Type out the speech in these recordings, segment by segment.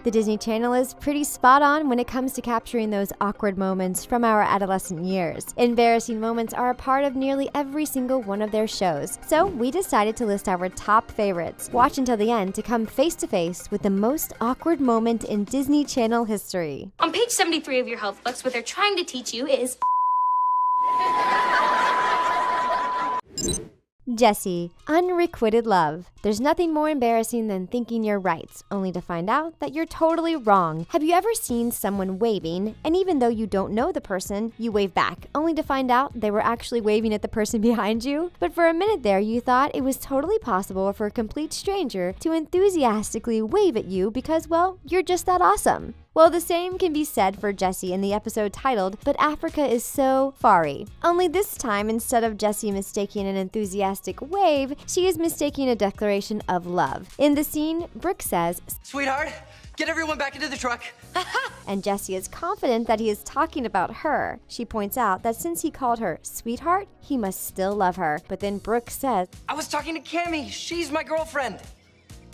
The Disney Channel is pretty spot on when it comes to capturing those awkward moments from our adolescent years. Embarrassing moments are a part of nearly every single one of their shows, so we decided to list our top favorites. Watch until the end to come face to face with the most awkward moment in Disney Channel history. On page 73 of your health books, what they're trying to teach you is Jessie, unrequited love. There's nothing more embarrassing than thinking you're right, only to find out that you're totally wrong. Have you ever seen someone waving, and even though you don't know the person, you wave back, only to find out they were actually waving at the person behind you? But for a minute there, you thought it was totally possible for a complete stranger to enthusiastically wave at you because, well, you're just that awesome. Well, the same can be said for Jessie in the episode titled, "But Africa is So Fari." Only this time, instead of Jessie mistaking an enthusiastic wave, she is mistaking a declaration of love. In the scene, Brooke says, "Sweetheart, get everyone back into the truck." And Jessie is confident that he is talking about her. She points out that since he called her sweetheart, he must still love her. But then Brooke says, "I was talking to Cammy. She's my girlfriend."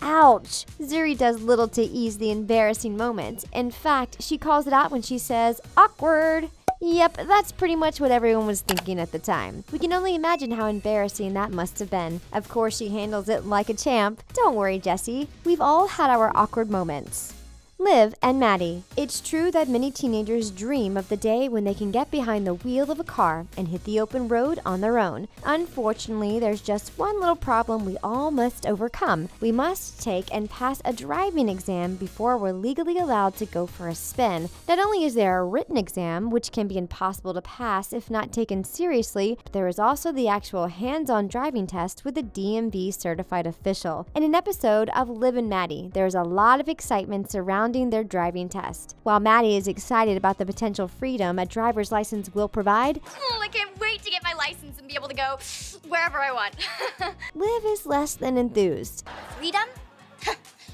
Ouch! Zuri does little to ease the embarrassing moment. In fact, she calls it out when she says, awkward. Yep, that's pretty much what everyone was thinking at the time. We can only imagine how embarrassing that must have been. Of course, she handles it like a champ. Don't worry, Jessie. We've all had our awkward moments. Liv and Maddie. It's true that many teenagers dream of the day when they can get behind the wheel of a car and hit the open road on their own. Unfortunately, there's just one little problem we all must overcome. We must take and pass a driving exam before we're legally allowed to go for a spin. Not only is there a written exam, which can be impossible to pass if not taken seriously, but there is also the actual hands-on driving test with a DMV certified official. In an episode of Liv and Maddie, there's a lot of excitement surrounding their driving test. While Maddie is excited about the potential freedom a driver's license will provide, I can't wait to get my license and be able to go wherever I want. Liv is less than enthused. Freedom?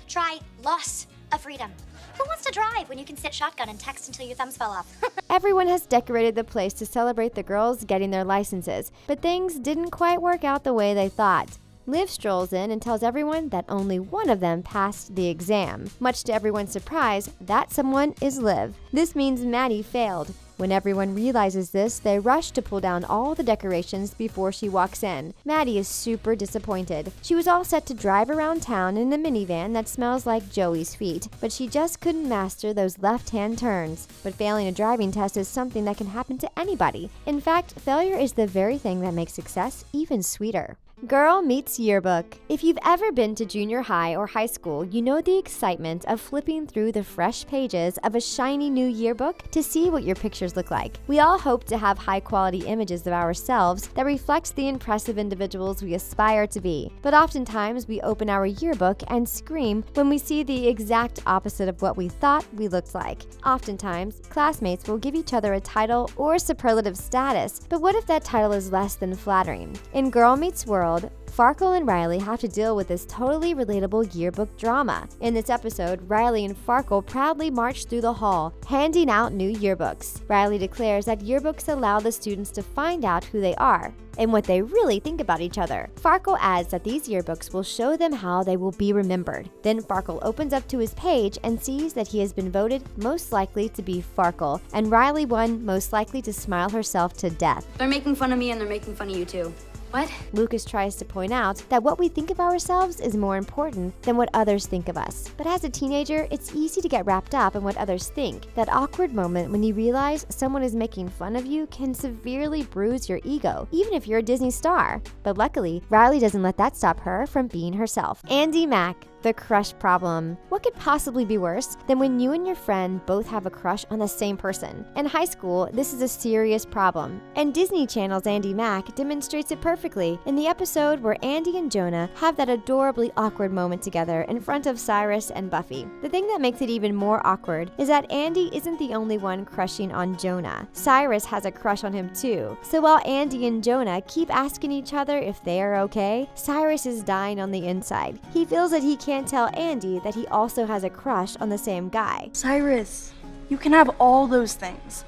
Try loss of freedom. Who wants to drive when you can sit shotgun and text until your thumbs fell off? Everyone has decorated the place to celebrate the girls getting their licenses, but things didn't quite work out the way they thought. Liv strolls in and tells everyone that only one of them passed the exam. Much to everyone's surprise, that someone is Liv. This means Maddie failed. When everyone realizes this, they rush to pull down all the decorations before she walks in. Maddie is super disappointed. She was all set to drive around town in a minivan that smells like Joey's feet, but she just couldn't master those left-hand turns. But failing a driving test is something that can happen to anybody. In fact, failure is the very thing that makes success even sweeter. Girl meets Yearbook. If you've ever been to junior high or high school, you know the excitement of flipping through the fresh pages of a shiny new yearbook to see what your pictures look like. We all hope to have high-quality images of ourselves that reflects the impressive individuals we aspire to be. But oftentimes, we open our yearbook and scream when we see the exact opposite of what we thought we looked like. Oftentimes, classmates will give each other a title or superlative status, but what if that title is less than flattering? In Girl Meets World, Farkle and Riley have to deal with this totally relatable yearbook drama. In this episode, Riley and Farkle proudly march through the hall, handing out new yearbooks. Riley declares that yearbooks allow the students to find out who they are and what they really think about each other. Farkle adds that these yearbooks will show them how they will be remembered. Then Farkle opens up to his page and sees that he has been voted most likely to be Farkle, and Riley won most likely to smile herself to death. they're making fun of me and they're making fun of you too. What? Lucas tries to point out that what we think of ourselves is more important than what others think of us. But as a teenager, it's easy to get wrapped up in what others think. That awkward moment when you realize someone is making fun of you can severely bruise your ego, even if you're a Disney star. But luckily, Riley doesn't let that stop her from being herself. Andy Mack. The crush problem. What could possibly be worse than when you and your friend both have a crush on the same person? In high school, this is a serious problem, and Disney Channel's Andy Mack demonstrates it perfectly in the episode where Andy and Jonah have that adorably awkward moment together in front of Cyrus and Buffy. The thing that makes it even more awkward is that Andy isn't the only one crushing on Jonah. Cyrus has a crush on him too. So while Andy and Jonah keep asking each other if they are okay, Cyrus is dying on the inside. He feels that he can't tell Andy that he also has a crush on the same guy. Cyrus, you can have all those things,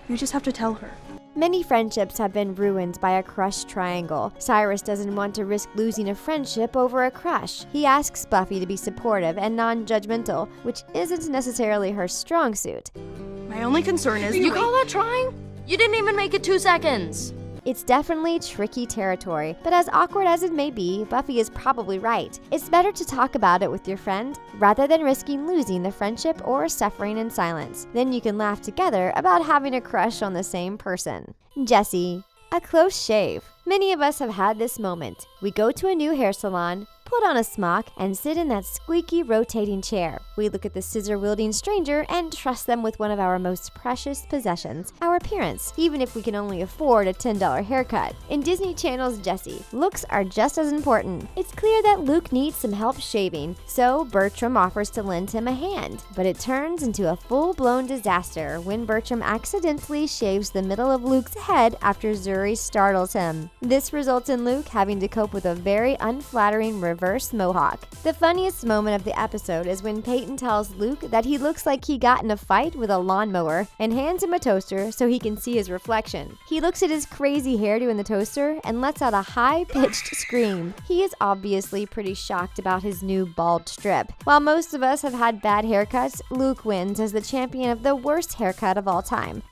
You just have to tell her. Many friendships have been ruined by a crush triangle. Cyrus doesn't want to risk losing a friendship over a crush. He asks Buffy to be supportive and non-judgmental, which isn't necessarily her strong suit. My only concern is... You call that trying? You didn't even make it 2 seconds. It's definitely tricky territory, but as awkward as it may be, Buffy is probably right. It's better to talk about it with your friend rather than risking losing the friendship or suffering in silence. Then you can laugh together about having a crush on the same person. Jessie. A close shave. Many of us have had this moment. We go to a new hair salon, put on a smock, and sit in that squeaky rotating chair. We look at the scissor-wielding stranger and trust them with one of our most precious possessions, our appearance, even if we can only afford a $10 haircut. In Disney Channel's Jessie, looks are just as important. It's clear that Luke needs some help shaving, so Bertram offers to lend him a hand. But it turns into a full-blown disaster when Bertram accidentally shaves the middle of Luke's head after Zuri startles him. This results in Luke having to cope with a very unflattering reverse mohawk. The funniest moment of the episode is when Peyton tells Luke that he looks like he got in a fight with a lawnmower and hands him a toaster so he can see his reflection. He looks at his crazy hairdo in the toaster and lets out a high-pitched scream. He is obviously pretty shocked about his new bald strip. While most of us have had bad haircuts, Luke wins as the champion of the worst haircut of all time.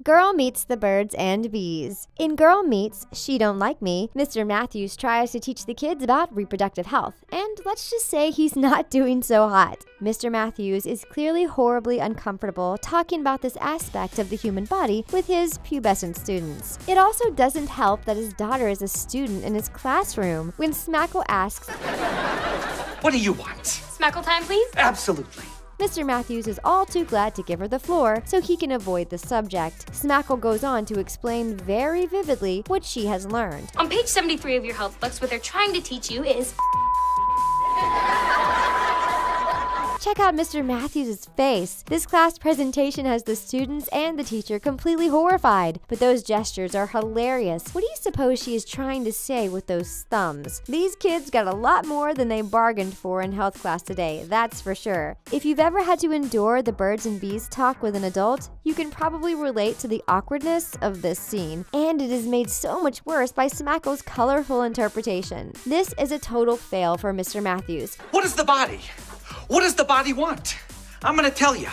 Girl Meets the Birds and Bees. In Girl Meets She Don't Like Me, Mr. Matthews tries to teach the kids about reproductive health, and let's just say he's not doing so hot. Mr. Matthews is clearly horribly uncomfortable talking about this aspect of the human body with his pubescent students. It also doesn't help that his daughter is a student in his classroom when Smackle asks, What do you want? Smackle time, please. Absolutely. Mr. Matthews is all too glad to give her the floor so he can avoid the subject. Smackle goes on to explain very vividly what she has learned. On page 73 of your health books, what they're trying to teach you is... Check out Mr. Matthews' face. This class presentation has the students and the teacher completely horrified, but those gestures are hilarious. What do you suppose she is trying to say with those thumbs? These kids got a lot more than they bargained for in health class today, that's for sure. If you've ever had to endure the birds and bees talk with an adult, you can probably relate to the awkwardness of this scene, and it is made so much worse by Smackle's colorful interpretation. This is a total fail for Mr. Matthews. What is the body? What does the body want? I'm gonna tell you.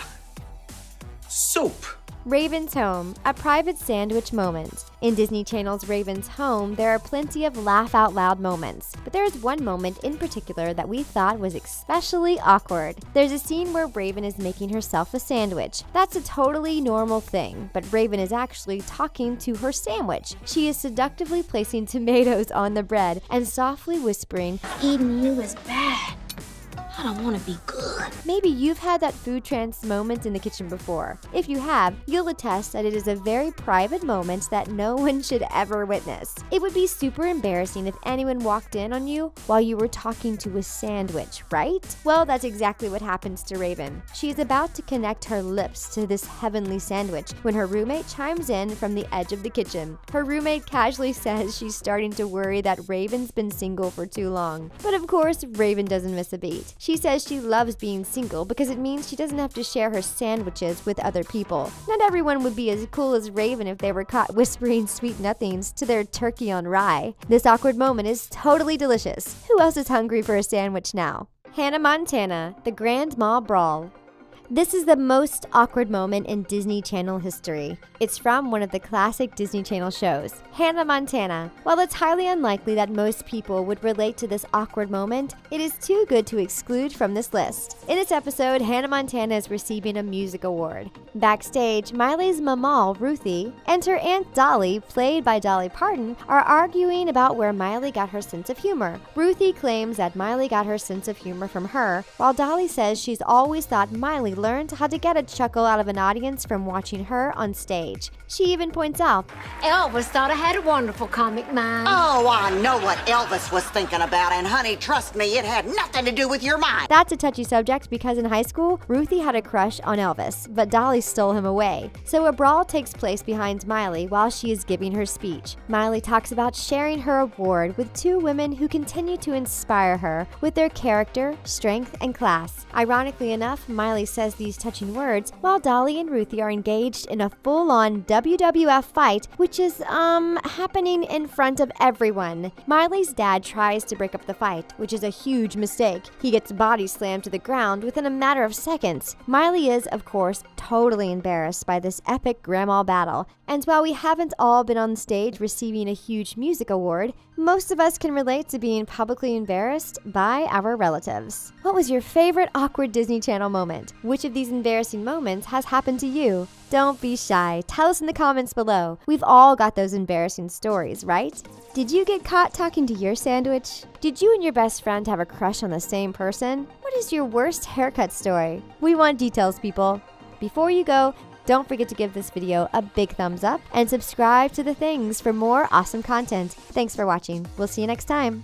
Soup. Raven's Home, a private sandwich moment. In Disney Channel's Raven's Home, there are plenty of laugh-out-loud moments, but there is one moment in particular that we thought was especially awkward. There's a scene where Raven is making herself a sandwich. That's a totally normal thing, but Raven is actually talking to her sandwich. She is seductively placing tomatoes on the bread and softly whispering, Eating you is bad. I don't want to be good. Maybe you've had that food trance moment in the kitchen before. If you have, you'll attest that it is a very private moment that no one should ever witness. It would be super embarrassing if anyone walked in on you while you were talking to a sandwich, right? Well, that's exactly what happens to Raven. She is about to connect her lips to this heavenly sandwich when her roommate chimes in from the edge of the kitchen. Her roommate casually says she's starting to worry that Raven's been single for too long. But of course, Raven doesn't miss a beat. She says she loves being single because it means she doesn't have to share her sandwiches with other people. Not everyone would be as cool as Raven if they were caught whispering sweet nothings to their turkey on rye. This awkward moment is totally delicious. Who else is hungry for a sandwich now? Hannah Montana, the Grand Mall Brawl. This is the most awkward moment in Disney Channel history. It's from one of the classic Disney Channel shows, Hannah Montana. While it's highly unlikely that most people would relate to this awkward moment, it is too good to exclude from this list. In this episode, Hannah Montana is receiving a music award. Backstage, Miley's mama, Ruthie, and her Aunt Dolly, played by Dolly Parton, are arguing about where Miley got her sense of humor. Ruthie claims that Miley got her sense of humor from her, while Dolly says she's always thought Miley learned how to get a chuckle out of an audience from watching her on stage. She even points out, Elvis thought I had a wonderful comic mind. Oh, I know what Elvis was thinking about, and honey, trust me, it had nothing to do with your mind. That's a touchy subject because in high school, Ruthie had a crush on Elvis, but Dolly stole him away. So a brawl takes place behind Miley while she is giving her speech. Miley talks about sharing her award with two women who continue to inspire her with their character, strength, and class. Ironically enough, Miley says says these touching words while Dolly and Ruthie are engaged in a full-on WWF fight, which is, happening in front of everyone. Miley's dad tries to break up the fight, which is a huge mistake. He gets body slammed to the ground within a matter of seconds. Miley is, of course, totally embarrassed by this epic grandma battle. And while we haven't all been on stage receiving a huge music award, most of us can relate to being publicly embarrassed by our relatives. What was your favorite awkward Disney Channel moment? Which of these embarrassing moments has happened to you? Don't be shy. Tell us in the comments below. We've all got those embarrassing stories, right? Did you get caught talking to your sandwich? Did you and your best friend have a crush on the same person? What is your worst haircut story? We want details, people. Before you go, don't forget to give this video a big thumbs up and subscribe to The Things for more awesome content. Thanks for watching. We'll see you next time.